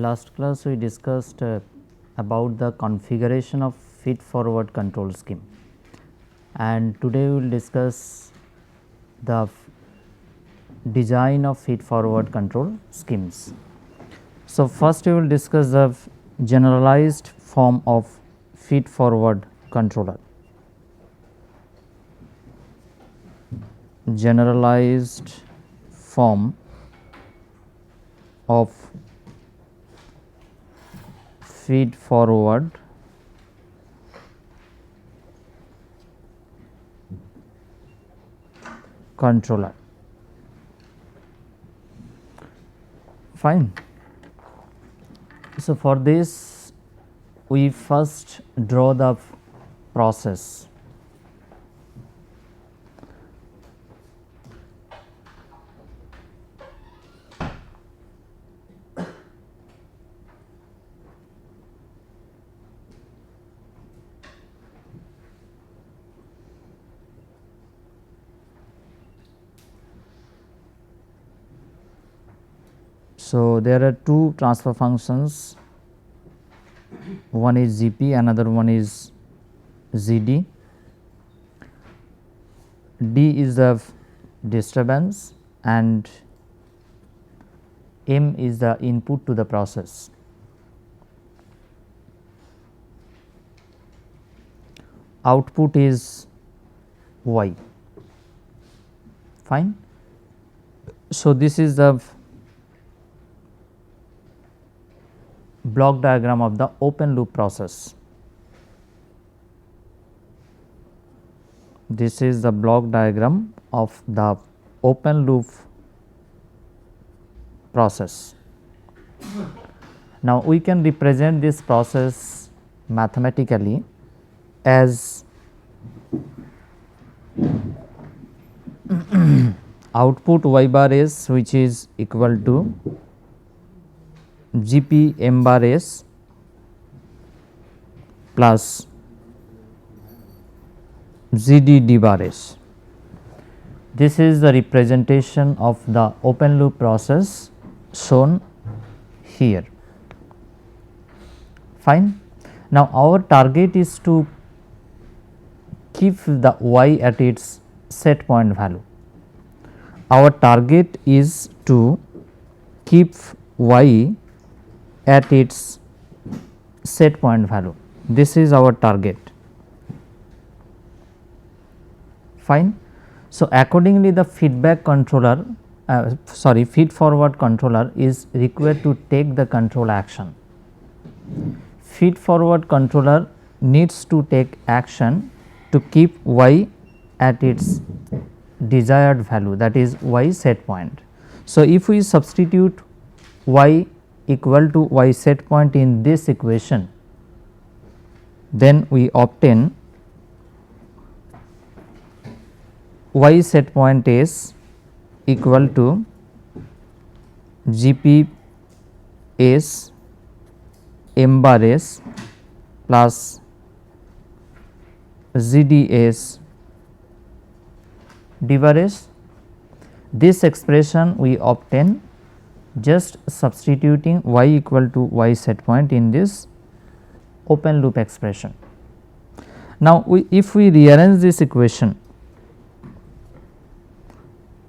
last class we discussed about the configuration of feed forward control scheme, and today we will discuss the design of feed forward control schemes. So, first we will discuss the generalized form of feed forward controller. Generalized form of feed forward controller. Fine. So, for this we first draw the process. So, there are two transfer functions, one is GP, another one is GD. D is the disturbance and M is the input to the process. Output is Y. Fine. So, this is the block diagram of the open loop process. This is the block diagram of the open loop process. Now, we can represent this process mathematically as output y bar s, which is equal to GP m bar s plus GD d bar s. This is the representation of the open loop process shown here. Fine. Now, our target is to keep the y at its set point value. Our target is to keep y at its set point value. This is our target. Fine. So, accordingly the feedback controller feed forward controller is required to take the control action. Feed forward controller needs to take action to keep y at its desired value, that is y set point. So, if we substitute y equal to y set point in this equation, then we obtain y set point is equal to GP s m bar s plus GD s d bar s. This expression we obtain just substituting y equal to y set point in this open loop expression. Now, if we rearrange this equation,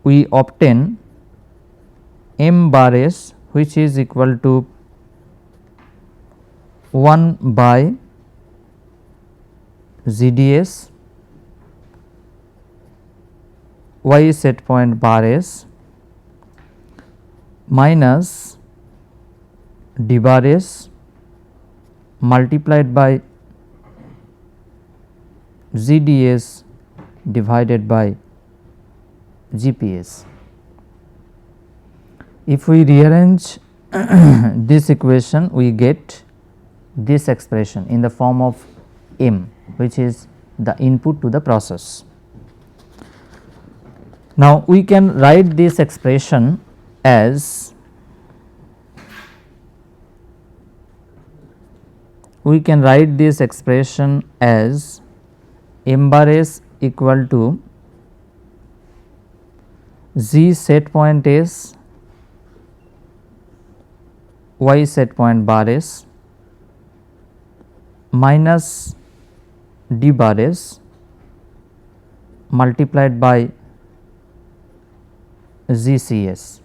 we obtain m bar s, which is equal to 1 by GDS y set point bar s minus d bar s multiplied by GDS divided by GPS. If we rearrange this equation, we get this expression in the form of M, which is the input to the process. Now, we can write this expression as m bar s equal to G set point s y set point bar s minus d bar s multiplied by GCS.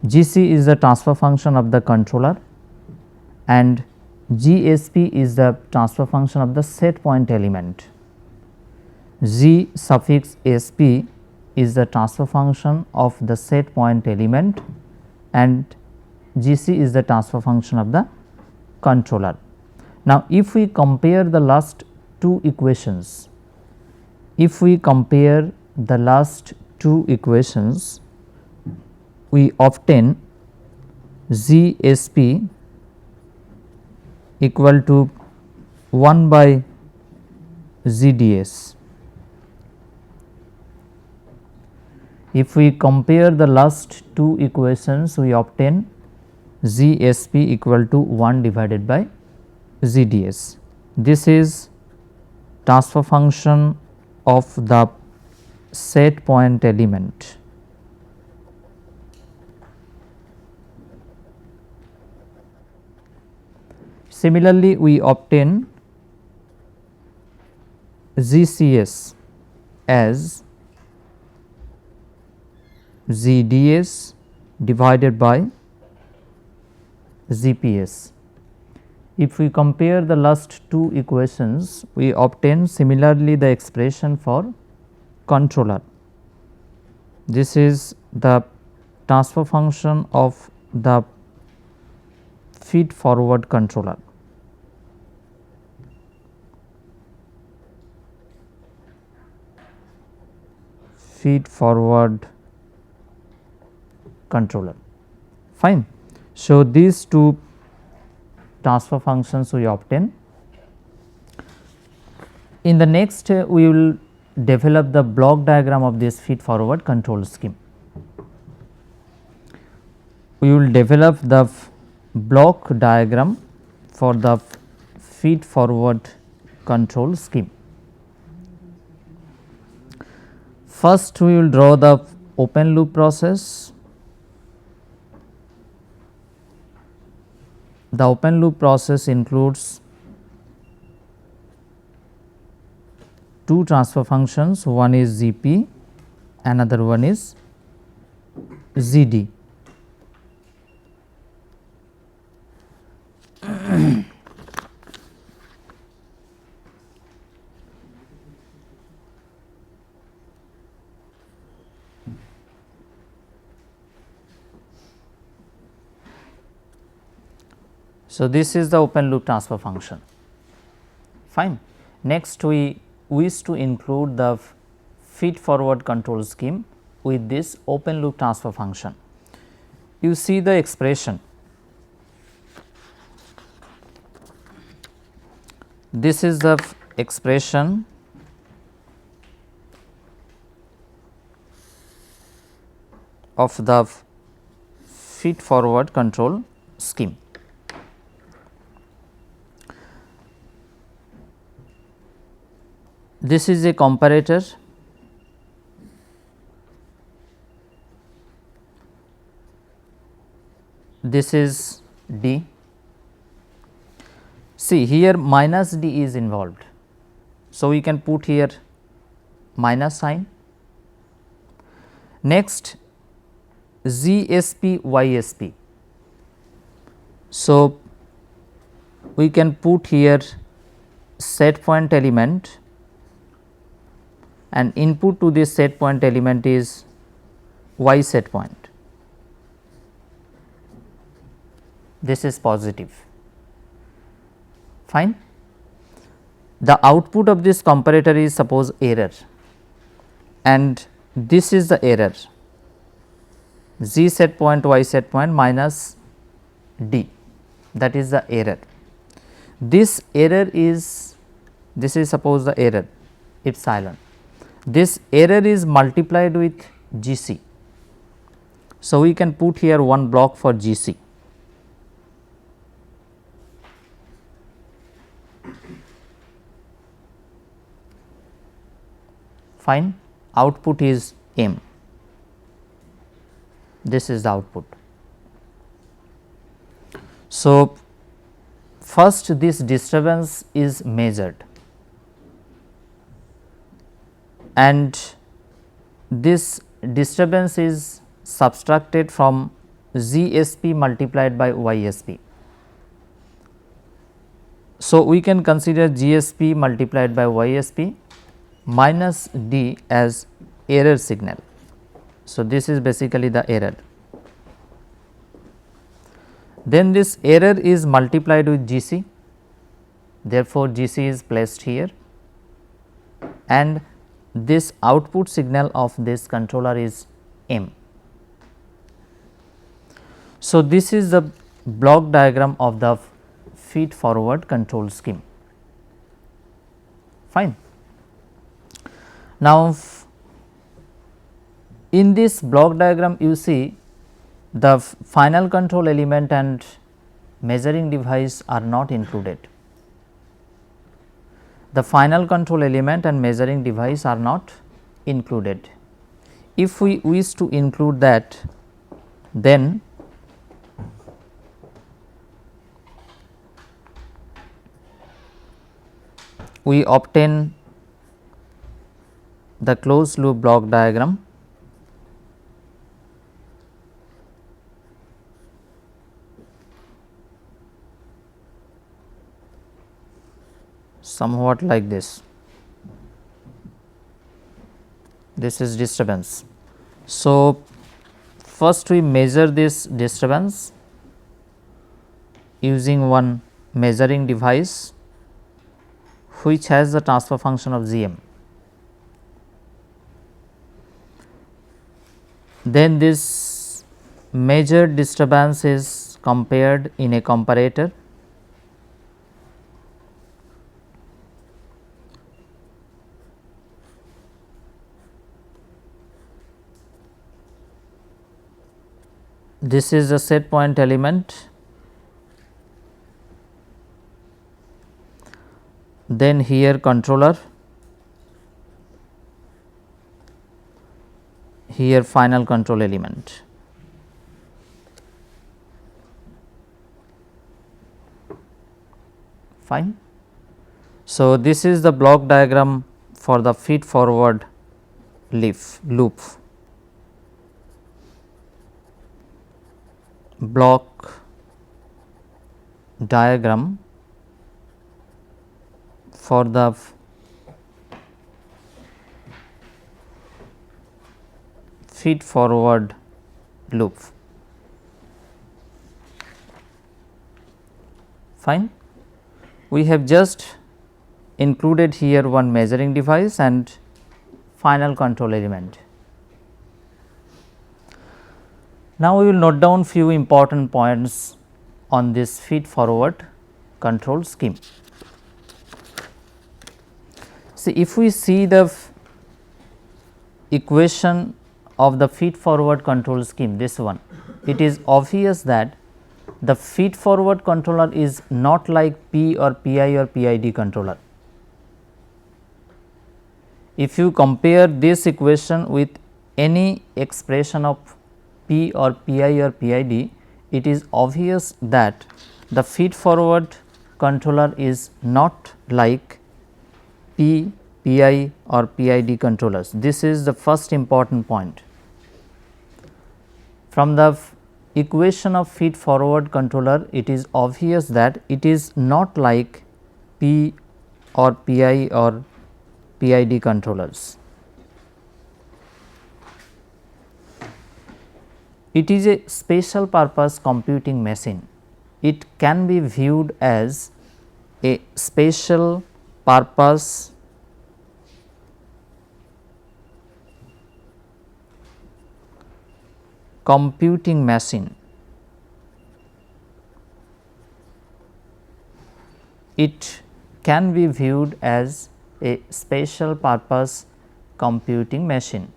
GC is the transfer function of the controller and GSP is the transfer function of the set point element. G suffix SP is the transfer function of the set point element and GC is the transfer function of the controller. Now, if we compare the last two equations, we obtain GSP equal to 1 by GDS. If we compare the last two equations, we obtain GSP equal to 1 divided by GDS. This is transfer function of the set point element. Similarly, we obtain GCS as GDS divided by GPS. If we compare the last two equations, we obtain similarly the expression for controller. This is the transfer function of the feed forward controller. Feed forward controller. Fine. So, these two transfer functions we obtain. In the next we will develop the block diagram of this feed forward control scheme. We will develop the block diagram for the feed forward control scheme. First we will draw the open loop process. The open loop process includes two transfer functions, one is GP, another one is GD. So, this is the open loop transfer function. Fine. Next we wish to include the feed forward control scheme with this open loop transfer function. You see the expression. This is the expression of the feed forward control scheme. This is a comparator. This is D. See here minus D is involved. So, we can put here minus sign. Next GSP YSP. So, we can put here set point element and input to this set point element is y set point. This is positive. Fine. The output of this comparator is suppose error and this is the error z set point y set point minus d, that is the error. This error is, this is suppose the error epsilon. This error is multiplied with GC. So, we can put here one block for GC. Fine. Output is M. This is the output. So, first this disturbance is measured and this disturbance is subtracted from GSP multiplied by YSP. So, we can consider GSP multiplied by YSP minus D as error signal. So, this is basically the error. Then this error is multiplied with GC, therefore, GC is placed here and this output signal of this controller is M. So, this is the block diagram of the feed forward control scheme. Fine. Now, in this block diagram you see the final control element and measuring device are not included. The final control element and measuring device are not included. If we wish to include that, then we obtain the closed loop block diagram. Somewhat like this. This is disturbance. So, first we measure this disturbance using one measuring device which has the transfer function of Gm. Then this measured disturbance is compared in a comparator. This is the set point element, then here controller, here final control element. Fine. So, this is the block diagram for the feed forward loop. Block diagram for the feed forward loop. Fine. We have just included here one measuring device and final control element. Now, we will note down few important points on this feed forward control scheme. See, if we see the equation of the feed forward control scheme, this one, it is obvious that the feed forward controller is not like P or PI or PID controller. If you compare this equation with any expression of P or PI or PID, it is obvious that the feed forward controller is not like P, PI or PID controllers. This is the first important point. From the equation of feed forward controller, it is obvious that it is not like P or PI or PID controllers. It is a special purpose computing machine. It can be viewed as a special purpose computing machine. It can be viewed as a special purpose computing machine.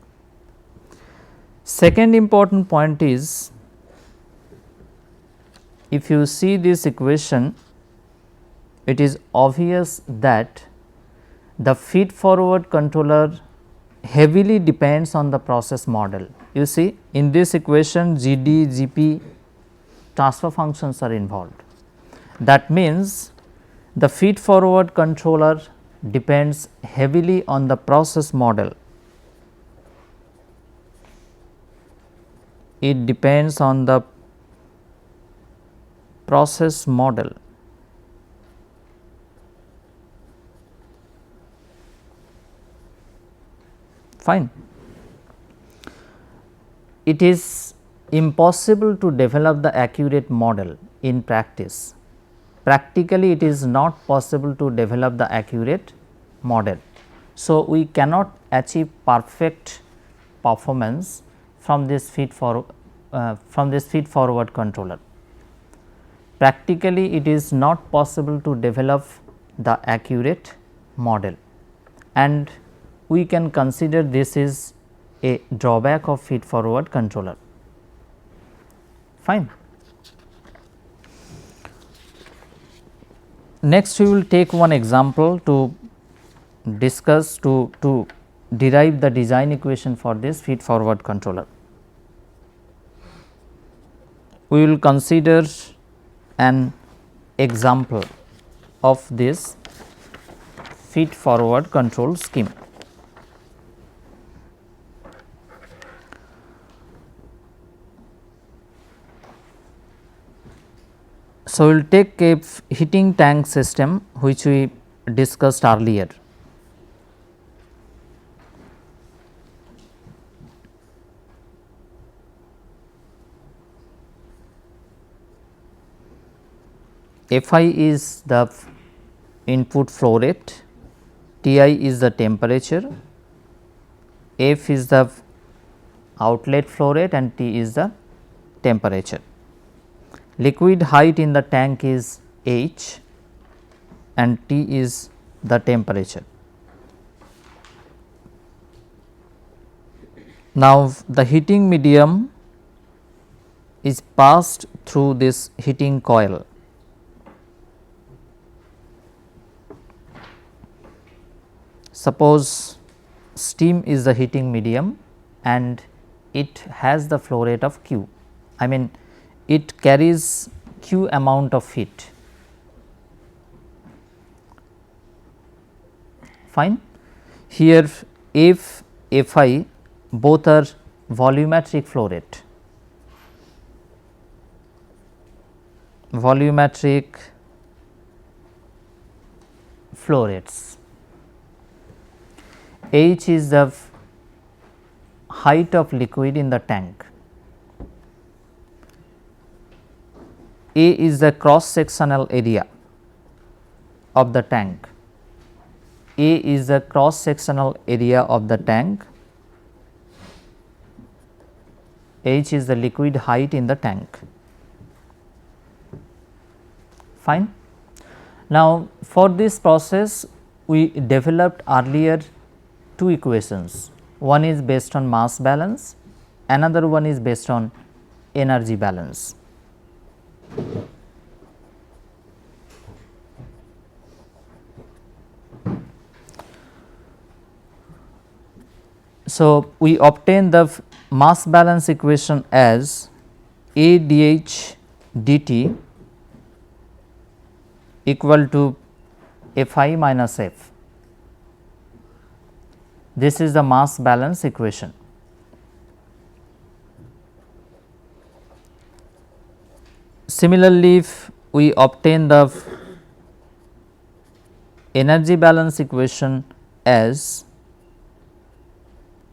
Second important point is, if you see this equation, it is obvious that the feed forward controller heavily depends on the process model. You see, in this equation GD, GP transfer functions are involved. That means, the feed forward controller depends heavily on the process model. It depends on the process model. Fine. It is impossible to develop the accurate model in practice. Practically, it is not possible to develop the accurate model. So, we cannot achieve perfect performance from this feed forward controller. Practically, it is not possible to develop the accurate model, and we can consider this is a drawback of feed forward controller. Fine. Next, we will take one example to discuss to derive the design equation for this feed forward controller. We will consider an example of this feed forward control scheme. So, we will take a heating tank system which we discussed earlier. Fi is the input flow rate, Ti is the temperature, F is the outlet flow rate and T is the temperature. Liquid height in the tank is H and T is the temperature. Now, the heating medium is passed through this heating coil. Suppose steam is the heating medium and it has the flow rate of Q, I mean it carries Q amount of heat. Fine. Here F, Fi both are volumetric flow rate, volumetric flow rates. H is the height of liquid in the tank. A is the cross sectional area of the tank. A is the cross sectional area of the tank. H is the liquid height in the tank. Fine. Now, for this process we developed earlier two equations. One is based on mass balance, another one is based on energy balance. So, we obtain the mass balance equation as A dH dt equal to Fi minus F. This is the mass balance equation. Similarly, if we obtain the energy balance equation as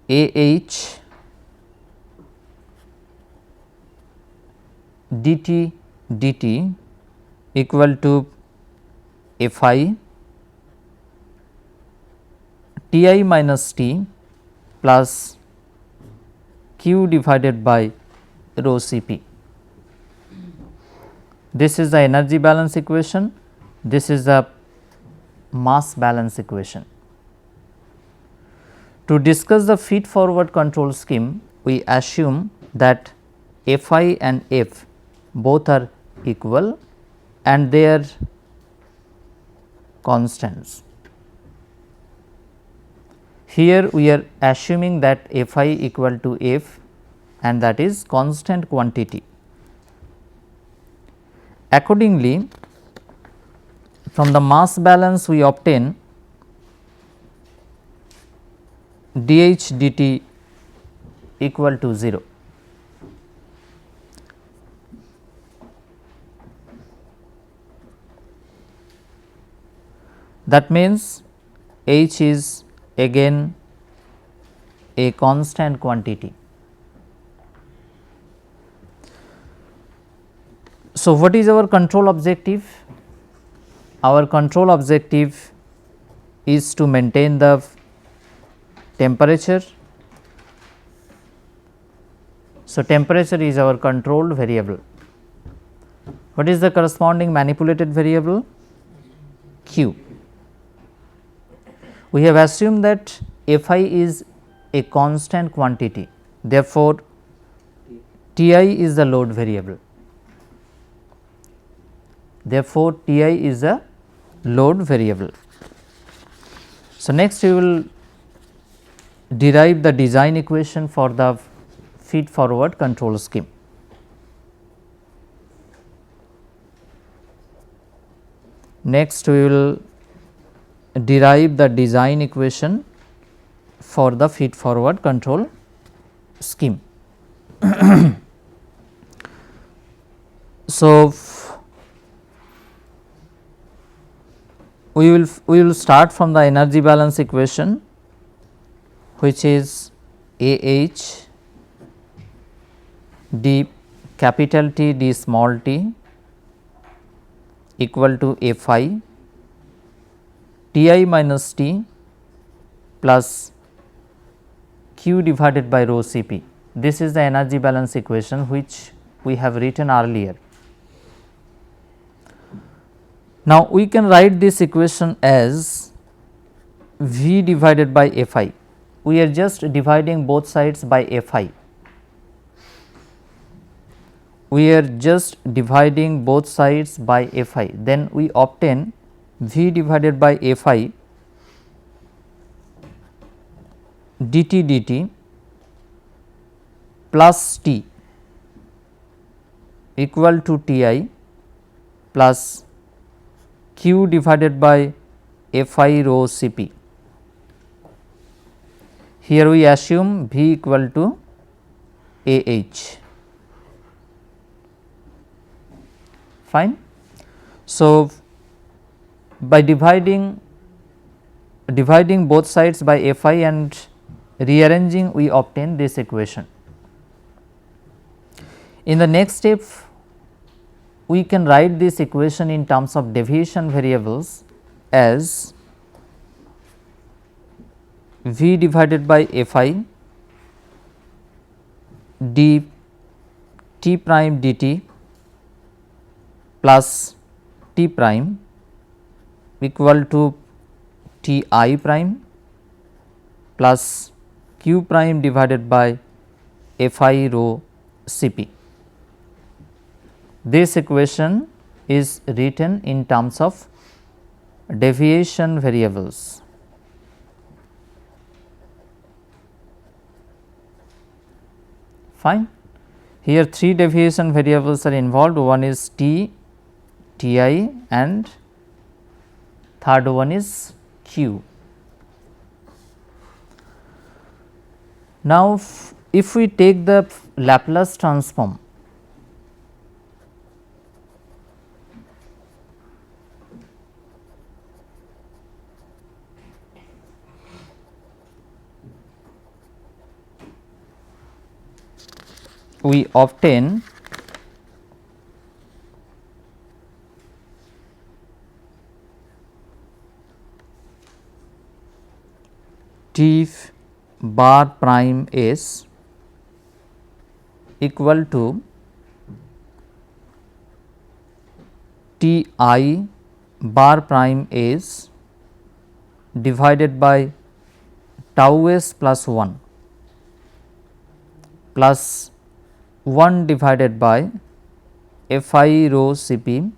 AH dt dt equal to Fi Ti minus T plus Q divided by rho Cp. This is the energy balance equation, this is the mass balance equation. To discuss the feed forward control scheme, we assume that Fi and F both are equal and they are constants. Here we are assuming that Fi equal to F and that is constant quantity. Accordingly, From the mass balance we obtain dH dt equal to 0. That means H is again a constant quantity. So, what is our control objective? Our control objective is to maintain the temperature. So, temperature is our controlled variable. What is the corresponding manipulated variable? Q. We have assumed that Fi is a constant quantity, therefore, Ti is the load variable. Therefore, Ti is a load variable. So, next we will derive the design equation for the feed forward control scheme. Next we will derive the design equation for the feed forward control scheme. So, we will start from the energy balance equation, which is AH d capital T d small t equal to Fi Ti minus T plus Q divided by rho Cp. This is the energy balance equation which we have written earlier. Now, we can write this equation as V divided by Fi. We are just dividing both sides by Fi. We are just dividing both sides by Fi. Then we obtain V divided by Fi dt dt plus T equal to Ti plus Q divided by Fi rho Cp. Here we assume V equal to AH. Fine. So, by dividing both sides by Fi and rearranging, we obtain this equation. In the next step, we can write this equation in terms of deviation variables as V divided by Fi d T prime dt plus T prime equal to T I prime plus Q prime divided by Fi rho Cp. This equation is written in terms of deviation variables. Fine. Here 3 deviation variables are involved. One is T, Ti and third one is Q. Now, if we take the Laplace transform, we obtain T bar prime S equal to T I bar prime S divided by tau S plus 1 plus 1 divided by Fi rho Cp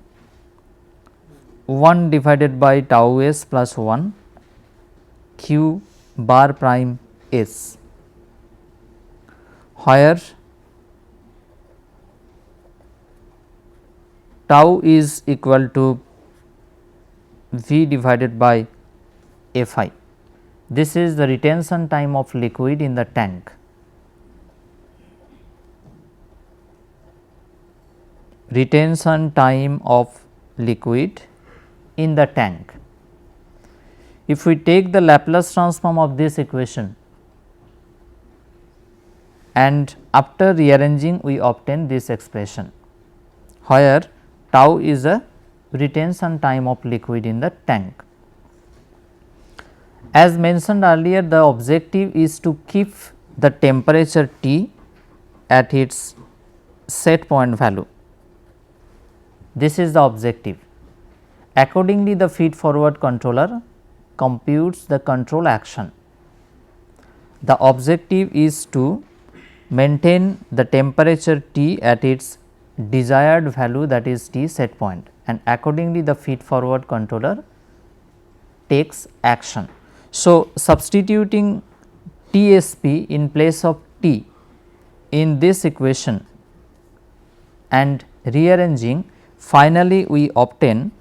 1 divided by tau S plus 1 Q bar prime S, where tau is equal to V divided by Fi. This is the retention time of liquid in the tank. Retention time of liquid in the tank. If we take the Laplace transform of this equation and after rearranging we obtain this expression, where tau is a retention time of liquid in the tank. As mentioned earlier, the objective is to keep the temperature T at its set point value. This is the objective. Accordingly, the feed forward controller computes the control action. The objective is to maintain the temperature T at its desired value, that is T set point, and accordingly the feed forward controller takes action. So, substituting TSP in place of T in this equation and rearranging, finally we obtain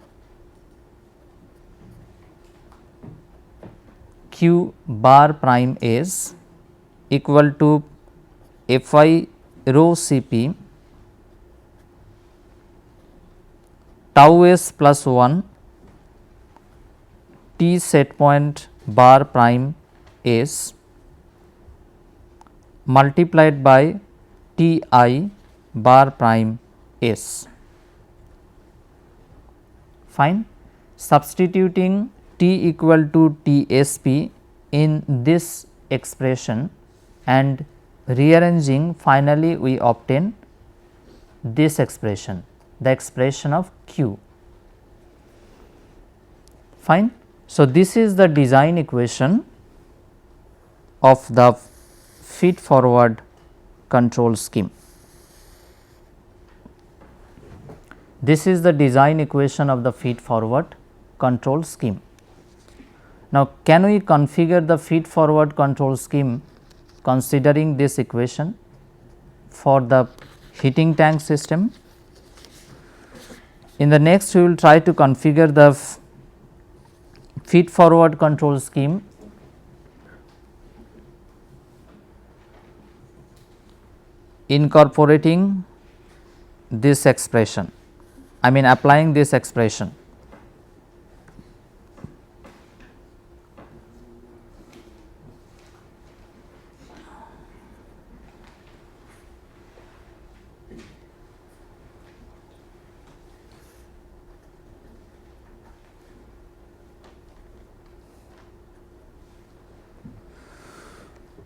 Q bar prime S equal to Fi rho Cp tau S plus 1 T set point bar prime S multiplied by T I bar prime S. Fine. Substituting T equal to TSP in this expression and rearranging, finally we obtain this expression, the expression of Q. Fine. So, this is the design equation of the feed forward control scheme. This is the design equation of the feed forward control scheme. Now, can we configure the feed forward control scheme considering this equation for the heating tank system? In the next, we will try to configure the feed forward control scheme incorporating this expression, I mean applying this expression.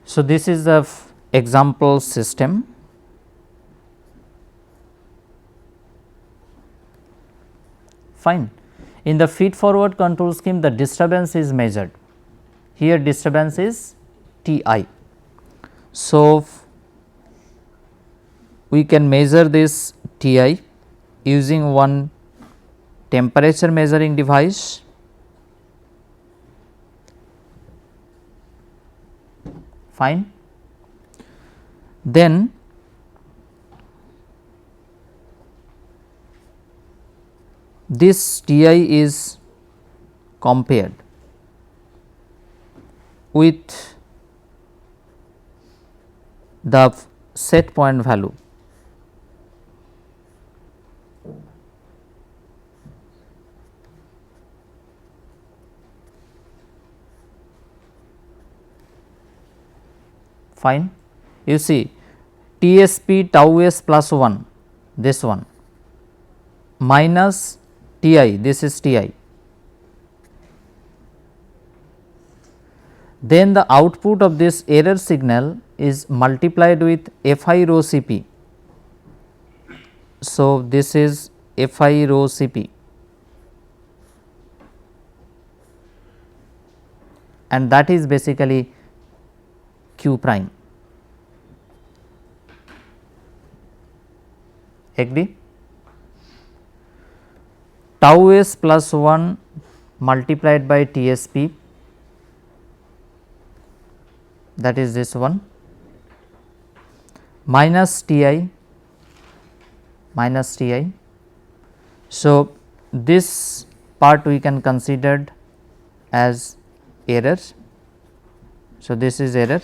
So, this is the example system. Fine. In the feed forward control scheme, the disturbance is measured. Here disturbance is T I. So, we can measure this T I using one temperature measuring device. Fine. Then this T I is compared with the set point value. Fine. You see TSP tau S plus 1, this one, minus T I, this is T I. Then the output of this error signal is multiplied with Fi rho Cp. So, this is Fi rho Cp, and that is basically Q prime. Agree? Tau S plus 1 multiplied by TSP, that is this one, minus Ti, minus Ti. So, this part we can consider as error. So, this is error.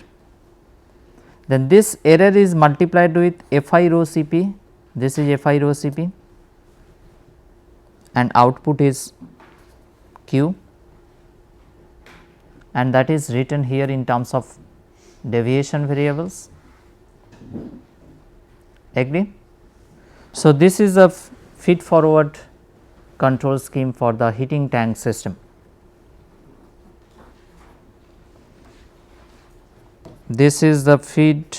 Then this error is multiplied with Fi rho Cp, this is Fi rho Cp, and output is Q, and that is written here in terms of deviation variables. Agree? So, this is a feed forward control scheme for the heating tank system. This is the feed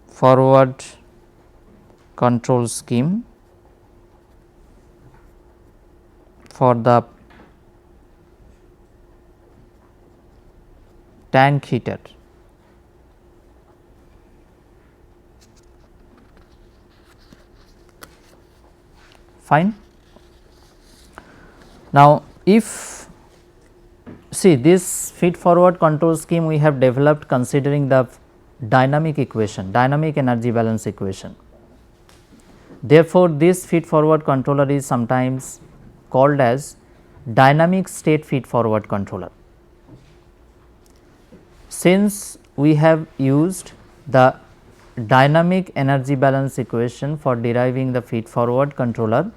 forward control scheme for the tank heater. Fine. Now, if see this feed forward control scheme we have developed considering the dynamic equation, dynamic energy balance equation. Therefore, this feed forward controller is sometimes called as dynamic state feed forward controller. Since we have used the dynamic energy balance equation for deriving the feed forward controller,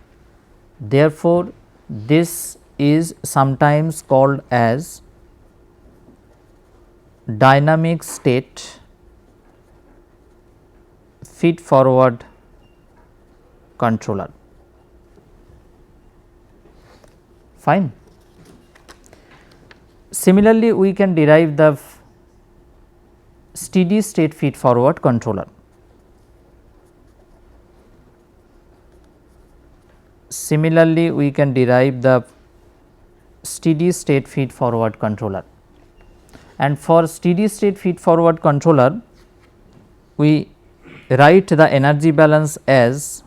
therefore, this is sometimes called as dynamic state feed forward controller. Fine. Similarly, we can derive the steady state feed forward controller. Similarly, we can derive the steady state feed forward controller, and for steady state feed forward controller we write the energy balance as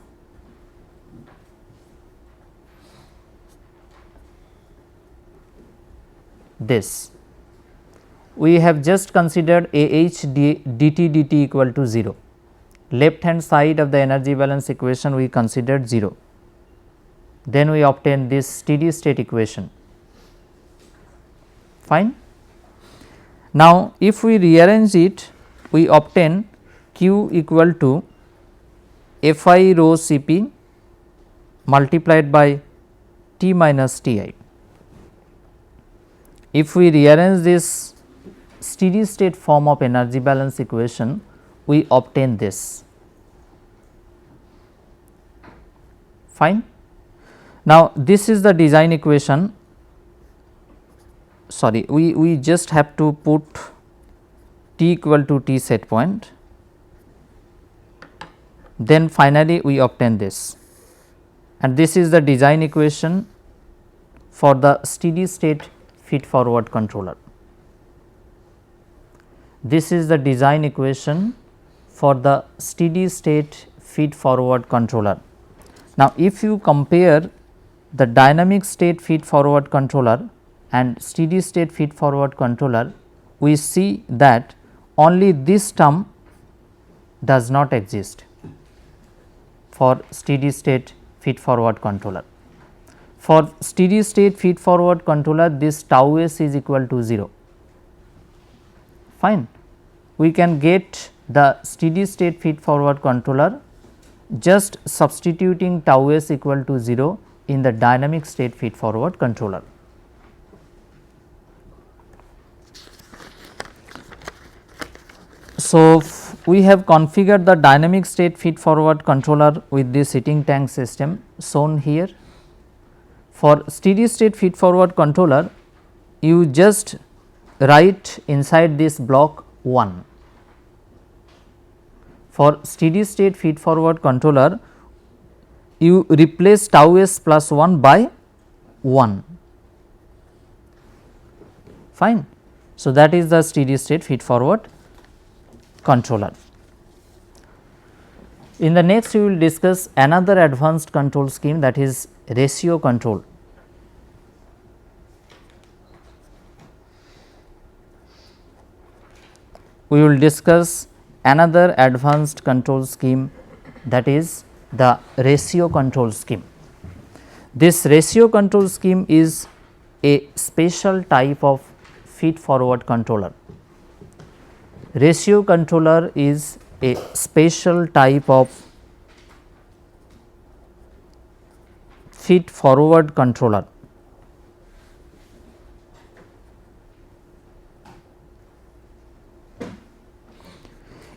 this. We have just considered dt dt equal to 0, left hand side of the energy balance equation we considered 0, then we obtain this steady state equation. Fine. Now, if we rearrange it, we obtain Q equal to Fi rho Cp multiplied by T minus Ti. If we rearrange this steady state form of energy balance equation, we obtain this. Fine. Now, this is the design equation. Sorry, we just have to put T equal to T set point, then finally we obtain this, and this is the design equation for the steady state feed forward controller. This is the design equation for the steady state feed forward controller. Now, if you compare the dynamic state feed forward controller and steady state feed forward controller, we see that only this term does not exist for steady state feed forward controller. For steady state feed forward controller, this tau s is equal to 0. Fine. We can get the steady state feed forward controller just substituting tau s equal to 0 in the dynamic state feed forward controller. So, we have configured the dynamic state feed forward controller with this heating tank system shown here. For steady state feed forward controller, you just write inside this block 1. For steady state feed forward controller, you replace tau s plus 1 by 1. Fine. So, that is the steady state feed forward controller. In the next, we will discuss another advanced control scheme, that is ratio control. We will discuss another advanced control scheme, that is the ratio control scheme. This ratio control scheme is a special type of feed forward controller. Ratio controller is a special type of feed forward controller.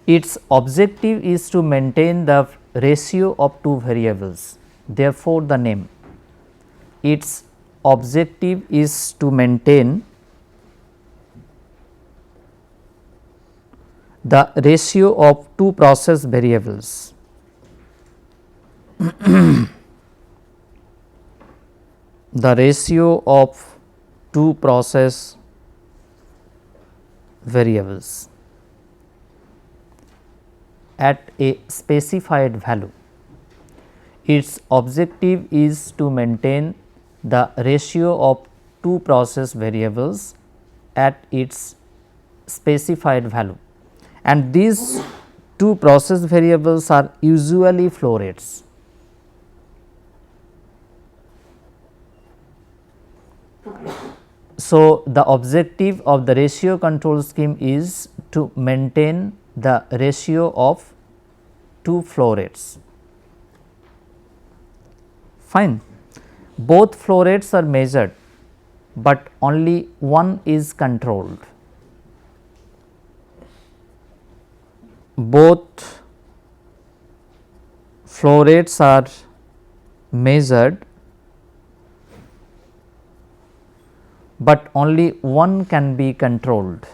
Its objective is to maintain the ratio of two variables, therefore, the name. Its objective is to maintain the ratio of two process variables. The ratio of two process variables at a specified value. Its objective is to maintain the ratio of two process variables at its specified value, and these two process variables are usually flow rates. So, the objective of the ratio control scheme is to maintain the ratio of two flow rates. Fine. Both flow rates are measured, but only one is controlled. Both flow rates are measured, but only one can be controlled.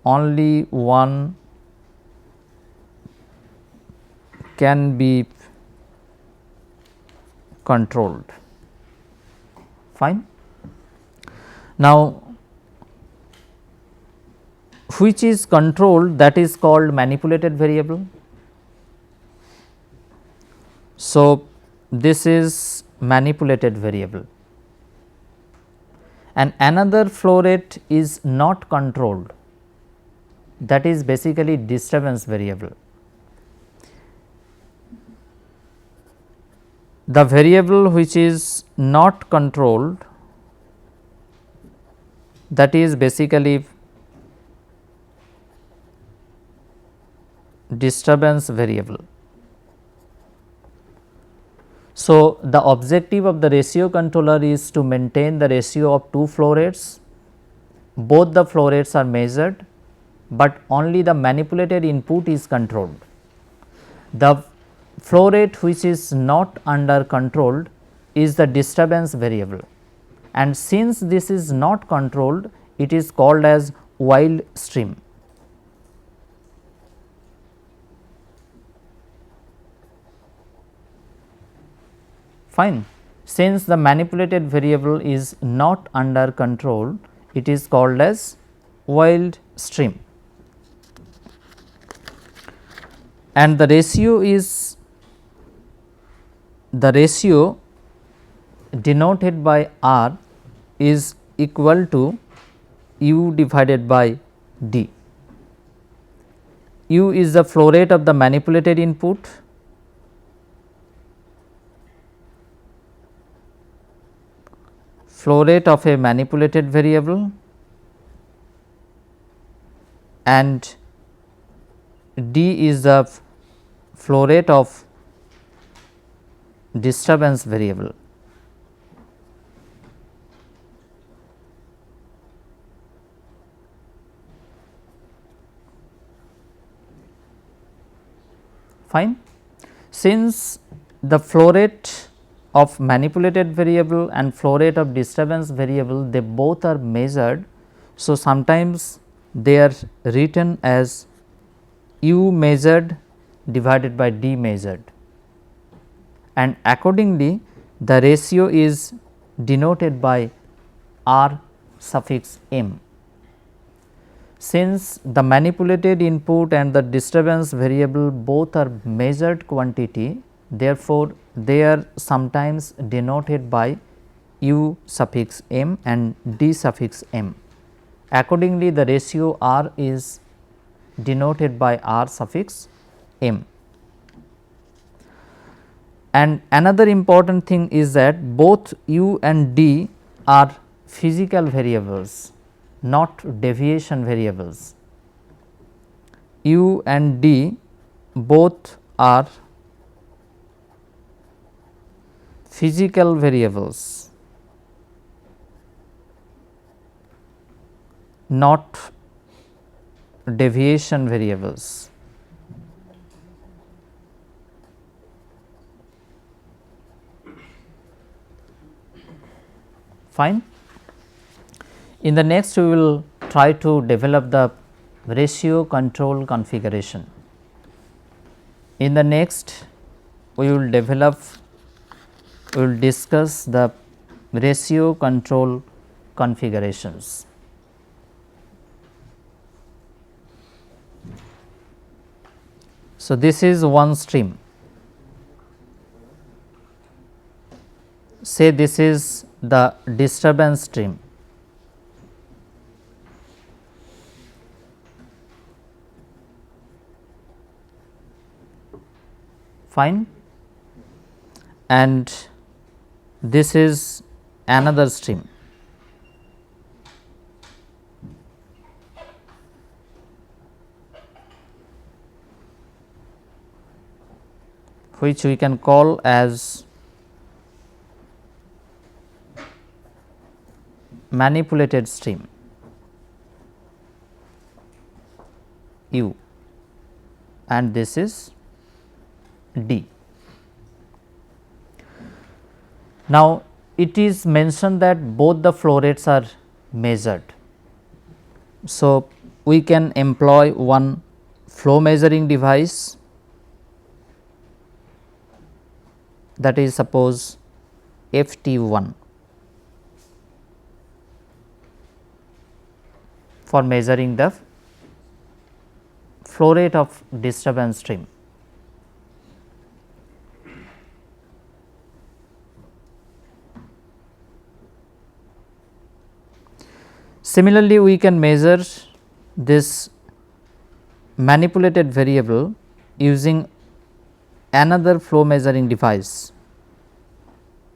Only one can be controlled. Fine. Now, which is controlled, that is called manipulated variable. So, this is manipulated variable, and another flow rate is not controlled, that is basically disturbance variable. The variable which is not controlled, that is basically disturbance variable. So, the objective of the ratio controller is to maintain the ratio of two flow rates. Both the flow rates are measured, but only the manipulated input is controlled. The flow rate which is not under controlled is the disturbance variable, and since this is not controlled, it is called as wild stream. Fine. Since the manipulated variable is not under control, it is called as wild stream, and the ratio is denoted by R is equal to U divided by D. U is the flow rate of the manipulated input, flow rate of a manipulated variable, and D is the flow rate of disturbance variable. Fine. Since the flow rate of manipulated variable and flow rate of disturbance variable, they both are measured. So, sometimes they are written as U measured divided by D measured, and accordingly the ratio is denoted by R suffix m. Since the manipulated input and the disturbance variable both are measured quantity, therefore, they are sometimes denoted by U suffix m and D suffix m. Accordingly, the ratio R is denoted by R suffix m. And another important thing is that both u and d are physical variables, not deviation variables. U and d both are physical variables, not deviation variables. Fine. In the next we will try to develop the ratio control configuration. In the next we will discuss the ratio control configurations. So, this is one stream. Say this is the disturbance stream. Fine. And this is another stream. Which we can call as manipulated stream U, and this is D. Now, it is mentioned that both the flow rates are measured. So, we can employ one flow measuring device, that is suppose FT1 for measuring the flow rate of disturbance stream. Similarly, we can measure this manipulated variable using another flow measuring device,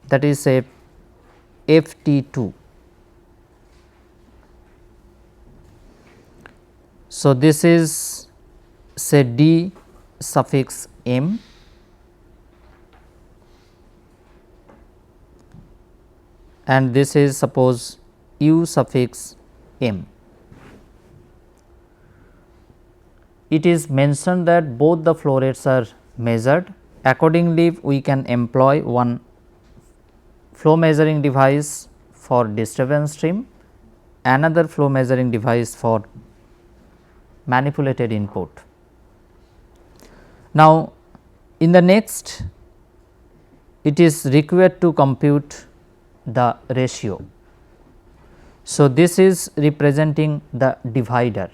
that is say FT2. So, this is say D suffix m, and this is suppose U suffix m. It is mentioned that both the flow rates are measured. Accordingly, we can employ one flow measuring device for disturbance stream, another flow measuring device for manipulated input. Now, in the next it is required to compute the ratio. So, this is representing the divider.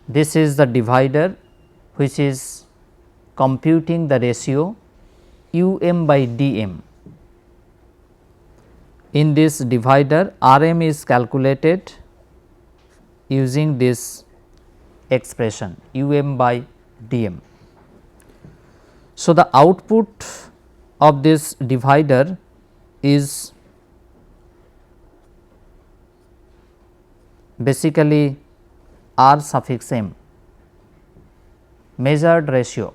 This is the divider which is computing the ratio U m by d m. In this divider, R m is calculated using this expression U m by d m. So, the output of this divider is basically R suffix m, measured ratio.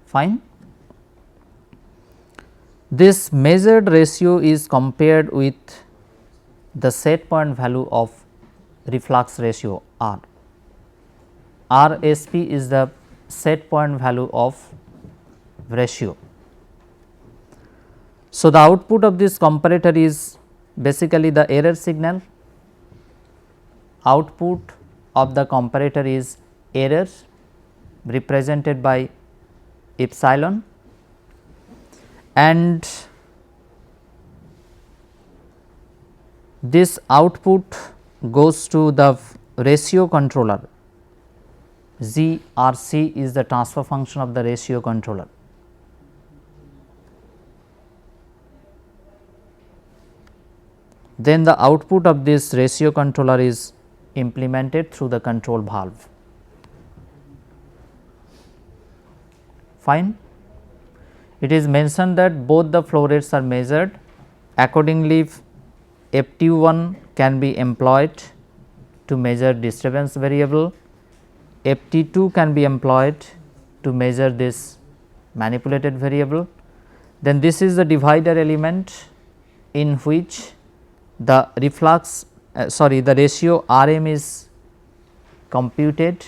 Fine. This measured ratio is compared with the set point value of reflux ratio R. R s p is the set point value of ratio. So, the output of this comparator is basically the error signal. Output of the comparator is error represented by epsilon, and this output goes to the ratio controller. ZRC is the transfer function of the ratio controller. Then the output of this ratio controller is implemented through the control valve. Fine. It is mentioned that both the flow rates are measured. Accordingly, FT1 can be employed to measure disturbance variable, FT2 can be employed to measure this manipulated variable. Then this is the divider element in which the the ratio Rm is computed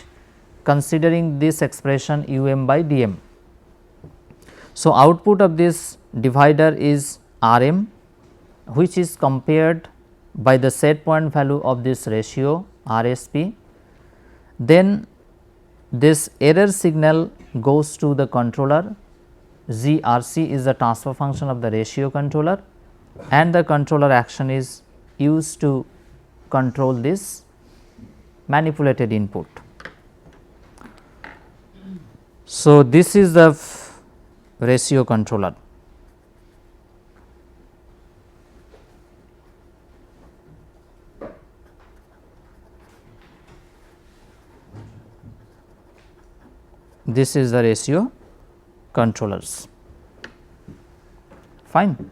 considering this expression um by dm. So, output of this divider is Rm, which is compared by the set point value of this ratio RSP. Then this error signal goes to the controller. GRC is the transfer function of the ratio controller, and the controller action is used to control this manipulated input. So, this is the ratio controller. This is the ratio controllers. Fine.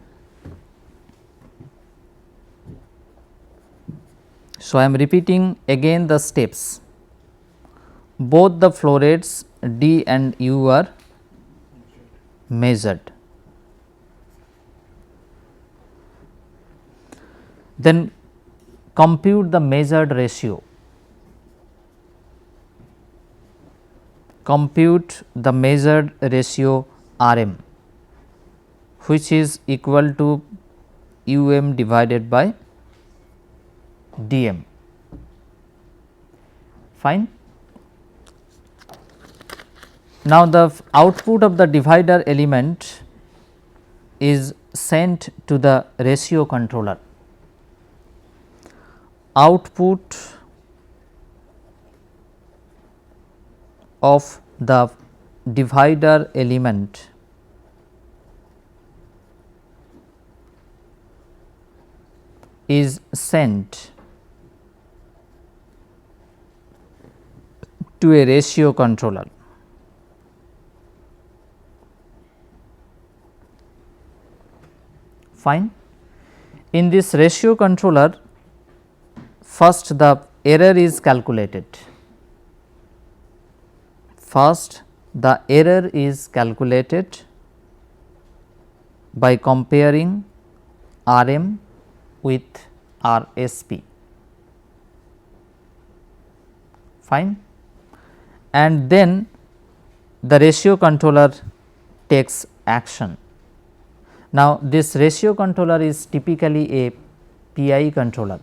So, I am repeating again the steps. Both the flow rates D and U are measured. Then compute the measured ratio. Compute the measured ratio Rm, which is equal to um divided by dm. Fine. Now, the output of the divider element is sent to the ratio controller. Output of the divider element is sent to a ratio controller. Fine. In this ratio controller, first the error is calculated. First the error is calculated by comparing Rm with RSP. Fine. And then the ratio controller takes action. Now, this ratio controller is typically a PI controller.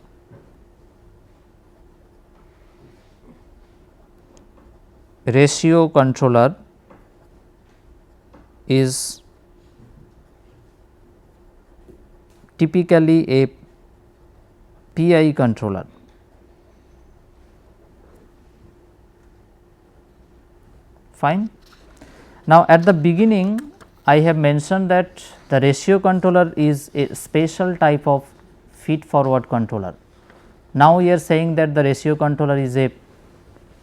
Ratio controller is typically a PI controller. Fine. Now, at the beginning I have mentioned that the ratio controller is a special type of feed forward controller. Now, we are saying that the ratio controller is a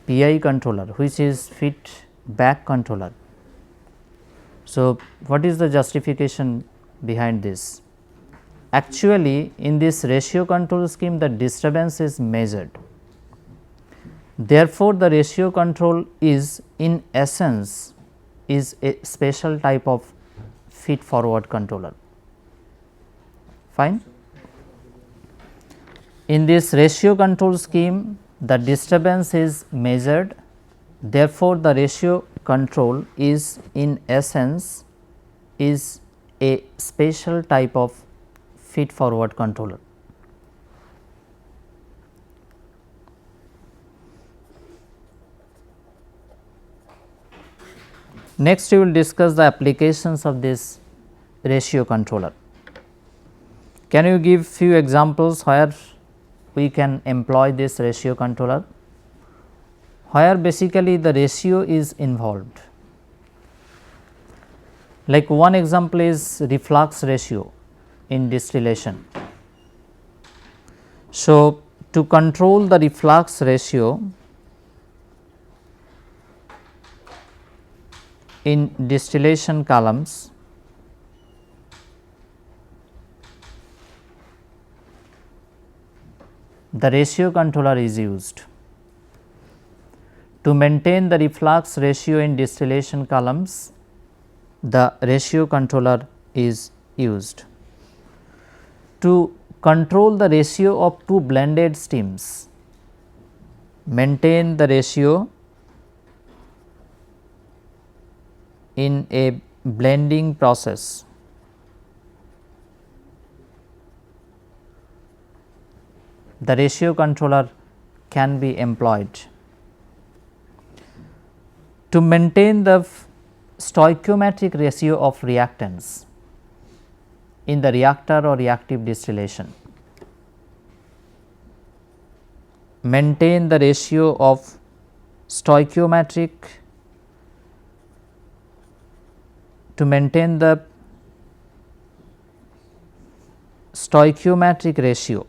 PI controller, which is feedback controller. So, what is the justification behind this? Actually, in this ratio control scheme, the disturbance is measured. Therefore, the ratio control is in essence is a special type of feed forward controller. Fine. In this ratio control scheme, the disturbance is measured. Therefore, the ratio control is in essence is a special type of feed forward controller. Next, we will discuss the applications of this ratio controller. Can you give few examples where we can employ this ratio controller, where basically the ratio is involved? Like one example is reflux ratio in distillation. So, to control the reflux ratio in distillation columns, the ratio controller is used. To maintain the reflux ratio in distillation columns, the ratio controller is used. To control the ratio of two blended steams, maintain the ratio in a blending process, the ratio controller can be employed. To maintain the stoichiometric ratio of reactants in the reactor or reactive distillation, maintain the ratio of stoichiometric to maintain the stoichiometric ratio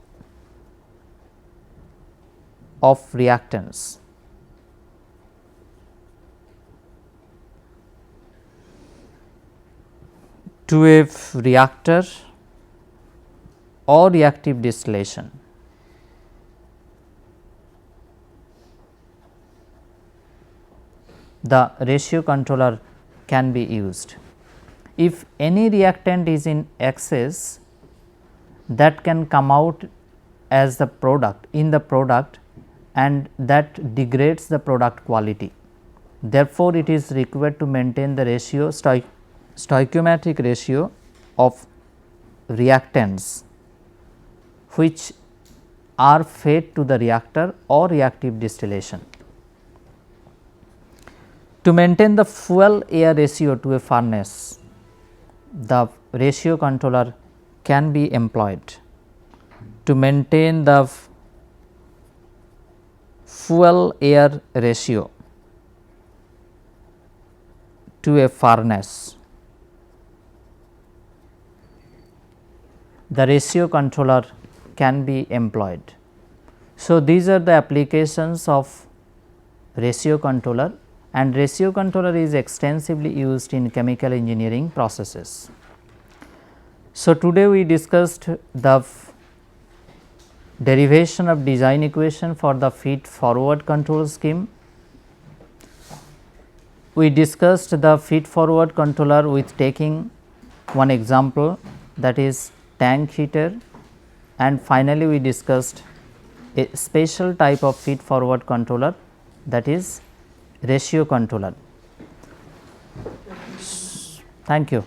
of reactants to a reactor or reactive distillation. The ratio controller can be used. If any reactant is in excess, that can come out as the product in the product and that degrades the product quality. Therefore, it is required to maintain the ratio stoichiometric ratio of reactants which are fed to the reactor or reactive distillation. To maintain the fuel air ratio to a furnace, the ratio controller can be employed. To maintain the fuel air ratio to a furnace, the ratio controller can be employed. So, these are the applications of ratio controller, and ratio controller is extensively used in chemical engineering processes. So, today we discussed the derivation of design equation for the feed forward control scheme. We discussed the feed forward controller with taking one example, that is tank heater, and finally, we discussed a special type of feed forward controller, that is ratio controller. Thank you.